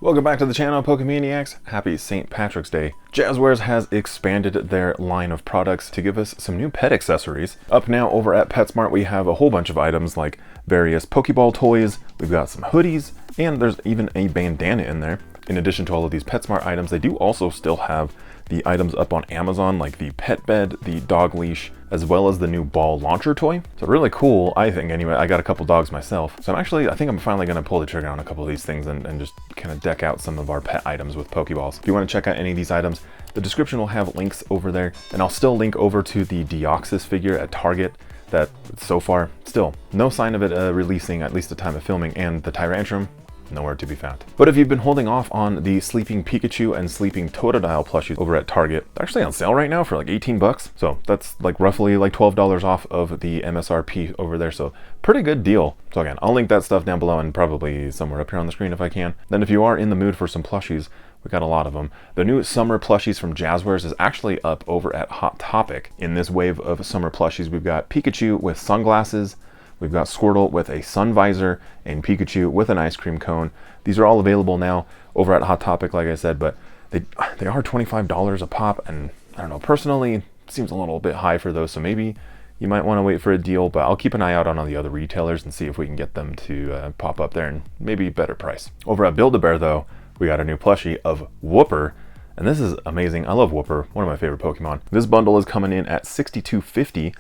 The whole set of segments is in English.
Welcome back to the channel, Pokemaniacs. Happy St. Patrick's Day. Jazwares has expanded their line of products to give us some new pet accessories. Up now over at PetsMart, we have a whole bunch of items like various Pokeball toys, we've got some hoodies, and there's even a bandana in there. In addition to all of these PetSmart items, they do also still have the items up on Amazon, like the pet bed, the dog leash, as well as the new ball launcher toy. So really cool, I think. Anyway, I got a couple dogs myself. So I think I'm finally gonna pull the trigger on a couple of these things and just kind of deck out some of our pet items with Pokeballs. If you want to check out any of these items, the description will have links over there. And I'll still link over to the Deoxys figure at Target that so far, still no sign of it releasing at least the time of filming, and the Tyrantrum, nowhere to be found. But if you've been holding off on the Sleeping Pikachu and Sleeping Totodile plushies over at Target, they're actually on sale right now for like 18 bucks. So that's like roughly like $12 off of the MSRP over there. So pretty good deal. So again, I'll link that stuff down below and probably somewhere up here on the screen if I can. Then if you are in the mood for some plushies, we got a lot of them. The new summer plushies from Jazwares is actually up over at Hot Topic. In this wave of summer plushies, we've got Pikachu with sunglasses, we've got Squirtle with a sun visor, and Pikachu with an ice cream cone. These are all available now over at Hot Topic, like I said, but they are $25 a pop, and I don't know, personally, it seems a little bit high for those, so maybe you might want to wait for a deal, but I'll keep an eye out on all the other retailers and see if we can get them to pop up there and maybe a better price. Over at Build-A-Bear, though, we got a new plushie of Wooper, and this is amazing. I love Wooper, one of my favorite Pokemon. This bundle is coming in at $62.50.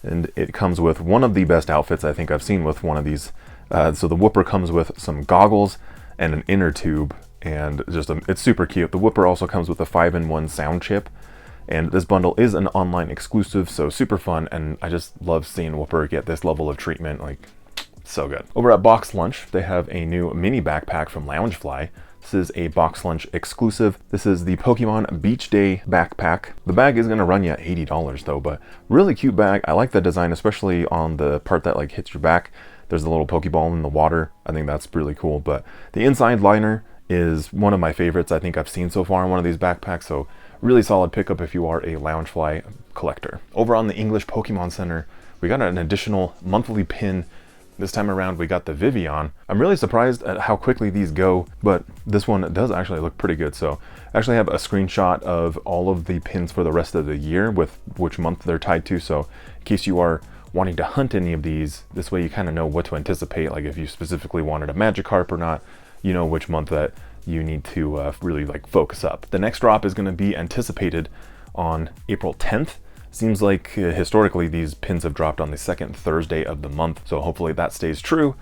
And it comes with one of the best outfits I think I've seen with one of these. So the Wooper comes with some goggles and an inner tube, and it's super cute. The Wooper also comes with a 5-in-1 sound chip, and this bundle is an online exclusive, so super fun, and I just love seeing Wooper get this level of treatment, like, so good. Over at Box Lunch, they have a new mini backpack from Loungefly. This is a Box Lunch exclusive. This is the Pokemon Beach Day backpack. The bag is gonna run you $80 though, but really cute bag. I like the design, especially on the part that like hits your back. There's a little Pokeball in the water. I think that's really cool, but the inside liner is one of my favorites I think I've seen so far in one of these backpacks, so really solid pickup if you are a Loungefly collector. Over on the English Pokemon Center, we got an additional monthly pin. This time around, we got the Vivillon. I'm really surprised at how quickly these go, but this one does actually look pretty good. So I actually have a screenshot of all of the pins for the rest of the year with which month they're tied to. So in case you are wanting to hunt any of these, this way you kind of know what to anticipate. Like if you specifically wanted a Magikarp or not, you know which month that you need to really like focus up. The next drop is going to be anticipated on April 10th. Seems like historically these pins have dropped on the second Thursday of the month, so hopefully that stays true,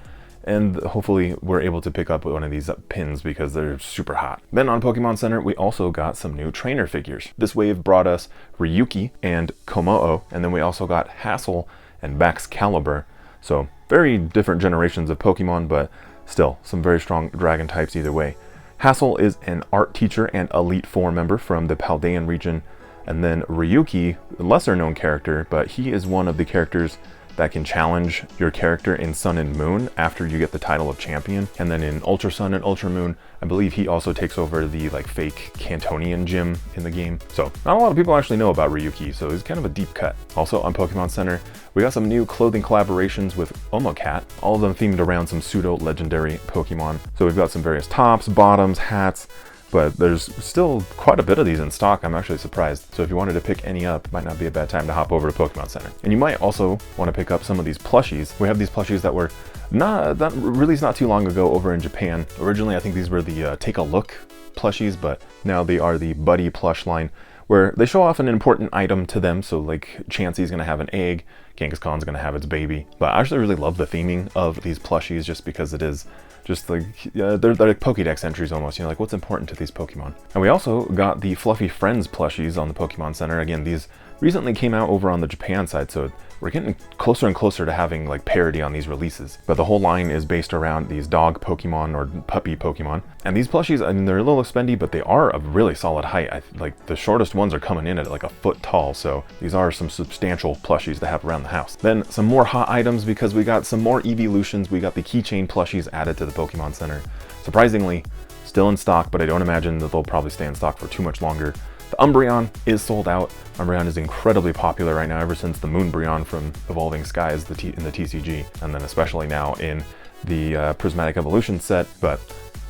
and hopefully we're able to pick up one of these pins because they're super hot. Then on Pokemon Center, we also got some new trainer figures. This wave brought us Ryuki and Komodo, and then we also got Hassel and Baxcalibur. So very different generations of Pokemon, but still some very strong dragon types either way. Hassel is an art teacher and Elite Four member from the Paldean region. And then Ryuki, a lesser known character, but he is one of the characters that can challenge your character in Sun and Moon after you get the title of champion. And then in Ultra Sun and Ultra Moon, I believe he also takes over the like fake Cantonian gym in the game. So not a lot of people actually know about Ryuki, so he's kind of a deep cut. Also on Pokemon Center, we got some new clothing collaborations with Omocat, all of them themed around some pseudo legendary Pokemon. So we've got some various tops, bottoms, hats, but there's still quite a bit of these in stock. I'm actually surprised. So if you wanted to pick any up, might not be a bad time to hop over to Pokemon Center. And you might also want to pick up some of these plushies. We have these plushies that were released not too long ago over in Japan. Originally, I think these were the Take a Look plushies, but now they are the Buddy plush line, where they show off an important item to them. So like Chansey's gonna have an egg, Kangaskhan's gonna have its baby. But I actually really love the theming of these plushies just because it is just like, they're like Pokédex entries almost, you know, like what's important to these Pokemon. And we also got the Fluffy Friends plushies on the Pokemon Center. Again, these recently came out over on the Japan side, so we're getting closer and closer to having like parity on these releases. But the whole line is based around these dog Pokemon or puppy Pokemon. And these plushies, I mean, they're a little expendy, but they are of really solid height. Like the shortest ones are coming in at like a foot tall, so these are some substantial plushies to have around the house. Then some more hot items because we got some more Eeveelutions. We got the keychain plushies added to the Pokemon Center. Surprisingly, still in stock, but I don't imagine that they'll probably stay in stock for too much longer. The Umbreon is sold out. Umbreon is incredibly popular right now ever since the Moonbreon from Evolving Skies in the TCG, and then especially now in the Prismatic Evolution set. But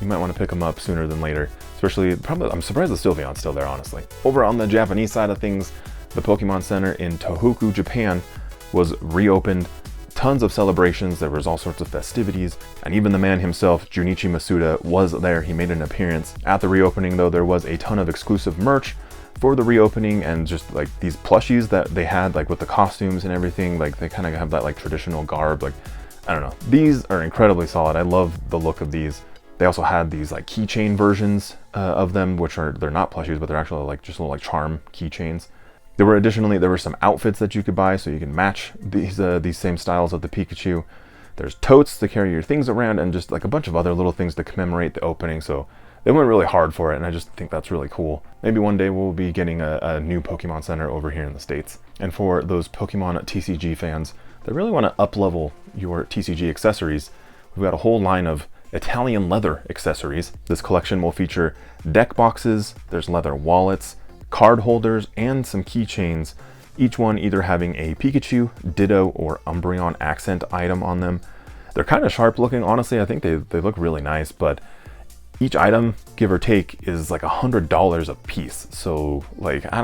you might want to pick them up sooner than later. Especially, probably, I'm surprised the Sylveon's still there, honestly. Over on the Japanese side of things, the Pokemon Center in Tohoku, Japan was reopened. Tons of celebrations, there was all sorts of festivities, and even the man himself, Junichi Masuda, was there. He made an appearance. At the reopening though, there was a ton of exclusive merch for the reopening, and just like these plushies that they had, like with the costumes and everything, like they kind of have that like traditional garb, like, I don't know. These are incredibly solid. I love the look of these. They also had these like keychain versions of them, which they're not plushies, but they're actually like just little like charm keychains. There were some outfits that you could buy, so you can match these same styles of the Pikachu. There's totes to carry your things around, and just like a bunch of other little things to commemorate the opening. So they went really hard for it, and I just think that's really cool. Maybe one day we'll be getting a new Pokemon Center over here in the States. And for those Pokemon TCG fans that really want to up-level your TCG accessories, we've got a whole line of Italian leather accessories. This collection will feature deck boxes, there's leather wallets, card holders, and some keychains, each one either having a Pikachu, Ditto, or Umbreon accent item on them. They're kind of sharp looking, honestly. I think they look really nice, but each item, give or take, is like $100 a piece. So like, I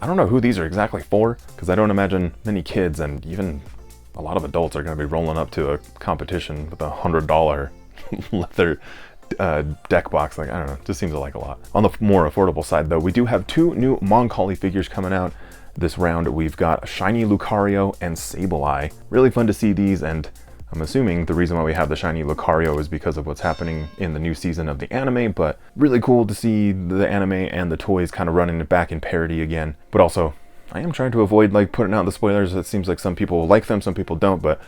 don't know who these are exactly for, because I don't imagine many kids and even a lot of adults are going to be rolling up to a competition with $100 leather deck box. Like, I don't know, it just seems like a lot. On the more affordable side though, we do have two new Moncauley figures coming out this round. We've got Shiny Lucario and Sableye. Really fun to see these, and I'm assuming the reason why we have the Shiny Lucario is because of what's happening in the new season of the anime, but really cool to see the anime and the toys kind of running it back in parody again. But also, I am trying to avoid like putting out the spoilers. It seems like some people like them, some people don't, but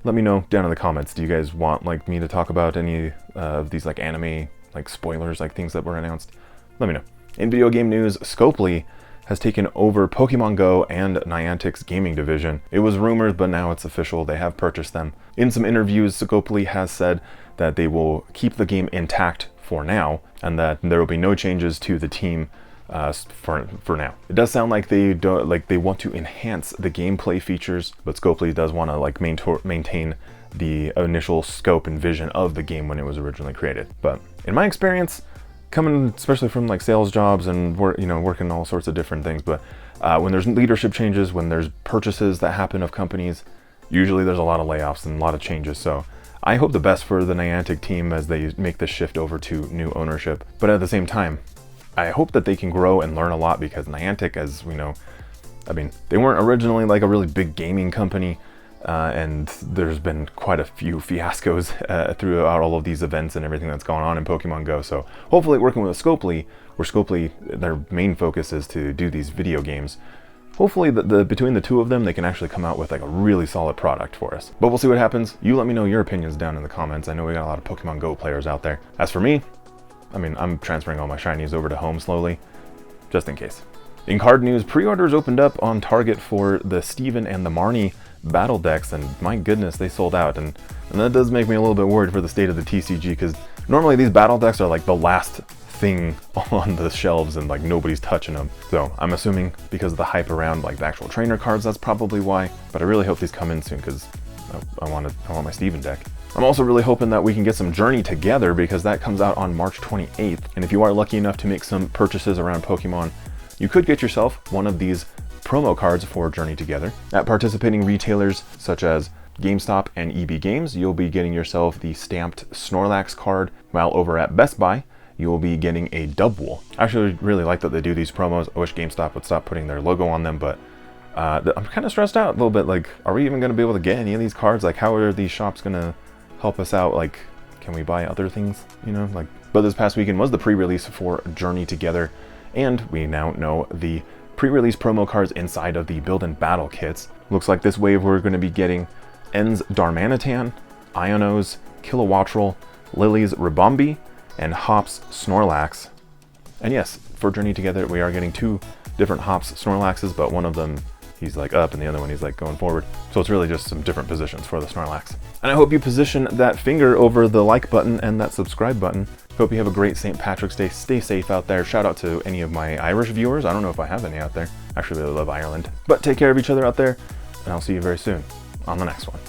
let me know down in the comments. Do you guys want like me to talk about any of these like anime like spoilers, like things that were announced? Let me know. In video game news, Scopely has taken over Pokemon Go and Niantic's gaming division. It was rumored, but now it's official. They have purchased them. In some interviews, Scopely has said that they will keep the game intact for now, and that there will be no changes to the team for now. It does sound like they want to enhance the gameplay features, but Scopely does want to like maintain the initial scope and vision of the game when it was originally created. But in my experience, coming especially from like sales jobs and working all sorts of different things, but when there's leadership changes, when there's purchases that happen of companies, usually there's a lot of layoffs and a lot of changes. So I hope the best for the Niantic team as they make this shift over to new ownership. But at the same time, I hope that they can grow and learn a lot, because Niantic, as we know, I mean, they weren't originally like a really big gaming company, and there's been quite a few fiascos throughout all of these events and everything that's gone on in Pokemon Go. So hopefully working with Scopely, where Scopely, their main focus is to do these video games, hopefully between the two of them, they can actually come out with like a really solid product for us. But we'll see what happens. You let me know your opinions down in the comments. I know we got a lot of Pokemon Go players out there. As for me, I mean, I'm transferring all my shinies over to home slowly, just in case. In card news, pre-orders opened up on Target for the Stephen and the Marnie battle decks, and my goodness, they sold out. And that does make me a little bit worried for the state of the TCG, because normally these battle decks are like the last thing on the shelves and like nobody's touching them. So I'm assuming because of the hype around like the actual trainer cards, that's probably why. But I really hope these come in soon, because I want my Stephen deck. I'm also really hoping that we can get some Journey Together, because that comes out on March 28th. And if you are lucky enough to make some purchases around Pokemon, you could get yourself one of these promo cards for Journey Together. At participating retailers such as GameStop and EB Games, you'll be getting yourself the stamped Snorlax card, while over at Best Buy, you will be getting a Dubwool. I actually really like that they do these promos. I wish GameStop would stop putting their logo on them, but I'm kind of stressed out a little bit. Like, are we even going to be able to get any of these cards? Like, how are these shops going to help us out? Like, can we buy other things, like? But this past weekend was the pre-release for Journey Together, and we now know the pre-release promo cards inside of the build and battle kits. Looks like this wave we're going to be getting En's Darmanitan, Iono's Kilowattrel, Lily's Ribombee, and Hop's Snorlax. And yes, for Journey Together we are getting two different Hop's Snorlaxes, but one of them he's like up and the other one he's like going forward. So it's really just some different positions for the Snorlax. And I hope you position that finger over the like button and that subscribe button. Hope you have a great St. Patrick's Day. Stay safe out there. Shout out to any of my Irish viewers. I don't know if I have any out there. I actually really love Ireland. But take care of each other out there, and I'll see you very soon on the next one.